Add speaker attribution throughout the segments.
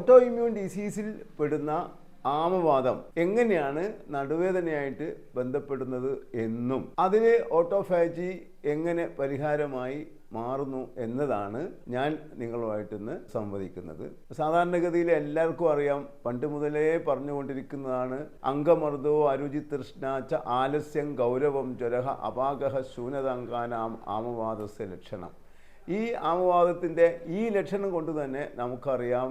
Speaker 1: Auto immune ഡിസീസിൽ പെടുന്ന ആമവാദം എങ്ങനെയാണ് നടുവേദനയായിട്ട് ബന്ധപ്പെടുന്നത് എന്നും അതിന് ഓട്ടോഫാജി എങ്ങനെ പരിഹാരമായി മാറുന്നു എന്നതാണ് ഞാൻ നിങ്ങളുമായിട്ടിന്ന് സംവദിക്കുന്നത്. സാധാരണഗതിയിൽ എല്ലാവർക്കും അറിയാം, പണ്ട് മുതലേ പറഞ്ഞുകൊണ്ടിരിക്കുന്നതാണ് അംഗമർദ്ദോ അരുചി തൃഷ്ണാച്ച ആലസ്യം ഗൗരവം ജ്വരഹ അപാകഹ ശൂനതാങ്കാനാം ആമവാദസ്യ ലക്ഷണം. ഈ ആമവാദത്തിൻ്റെ ഈ ലക്ഷണം കൊണ്ട് തന്നെ നമുക്കറിയാം,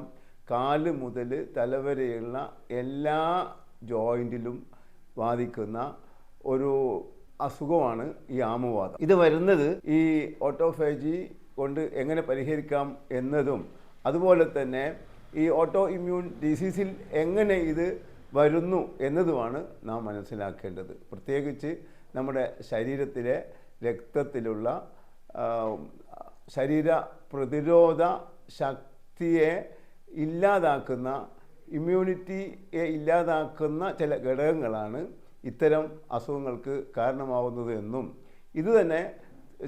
Speaker 1: കാല് മുതൽ തലവരെയുള്ള എല്ലാ ജോയിൻറ്റിലും ബാധിക്കുന്ന ഒരു അസുഖമാണ് ഈ ആമവാദം. ഇത് വരുന്നത് ഈ ഓട്ടോഫാജി കൊണ്ട് എങ്ങനെ പരിഹരിക്കാം എന്നതും അതുപോലെ തന്നെ ഈ ഓട്ടോ ഇമ്മ്യൂൺ ഡിസീസിൽ എങ്ങനെ ഇത് വരുന്നു എന്നതുമാണ് നാം മനസ്സിലാക്കേണ്ടത്. പ്രത്യേകിച്ച് നമ്മുടെ ശരീരത്തിലെ രക്തത്തിലുള്ള ശരീര പ്രതിരോധ ശക്തിയെ ഇല്ലാതാക്കുന്ന, ഇമ്മ്യൂണിറ്റിയെ ഇല്ലാതാക്കുന്ന ചില ഘടകങ്ങളാണ് ഇത്തരം അസുഖങ്ങൾക്ക് കാരണമാവുന്നത് എന്നും ഇത് തന്നെ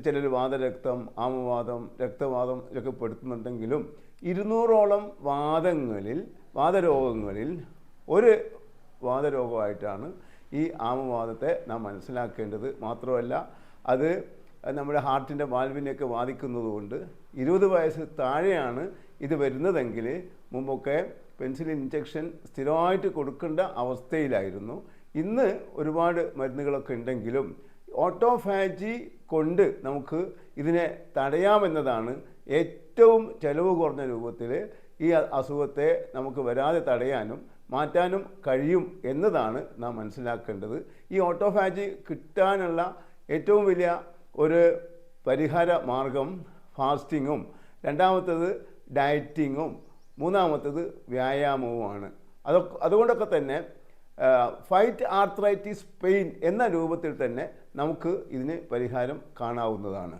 Speaker 1: ചിലർ വാതരക്തം, ആമവാദം, രക്തവാദം ഇതൊക്കെ പെടുത്തുന്നുണ്ടെങ്കിലും 200ഓളം വാതരോഗങ്ങളിൽ ഒരു വാതരോഗമായിട്ടാണ് ഈ ആമവാദത്തെ നാം മനസ്സിലാക്കേണ്ടത്. മാത്രമല്ല അത് നമ്മുടെ ഹാർട്ടിൻ്റെ വാൽവിനെയൊക്കെ ബാധിക്കുന്നതുകൊണ്ട് 20 വയസ്സ് താഴെയാണ് ഇത് വരുന്നതെങ്കിൽ മുമ്പൊക്കെ പെൻസിലിൻ ഇഞ്ചക്ഷൻ സ്ഥിരമായിട്ട് കൊടുക്കേണ്ട അവസ്ഥയിലായിരുന്നു. ഇന്ന് ഒരുപാട് മരുന്നുകളൊക്കെ ഉണ്ടെങ്കിലും ഓട്ടോഫാജി കൊണ്ട് നമുക്ക് ഇതിനെ തടയാമെന്നതാണ് ഏറ്റവും ചെലവ് കുറഞ്ഞ രൂപത്തിൽ ഈ അസുഖത്തെ നമുക്ക് വരാതെ തടയാനും മാറ്റാനും കഴിയും എന്നതാണ് നാം മനസ്സിലാക്കേണ്ടത്. ഈ ഓട്ടോഫാജി കിട്ടാനുള്ള ഏറ്റവും വലിയ ഒരു പരിഹാര മാർഗം ഫാസ്റ്റിങ്ങും, രണ്ടാമത്തേത് ഡയറ്റിങ്ങും, മൂന്നാമത്തേത് വ്യായാമവുമാണ്. അതുകൊണ്ടൊക്കെ തന്നെ ഫൈറ്റ് ആർത്രൈറ്റിസ് പെയിൻ എന്ന രൂപത്തിൽ തന്നെ നമുക്ക് ഇതിന് പരിഹാരം കാണാവുന്നതാണ്.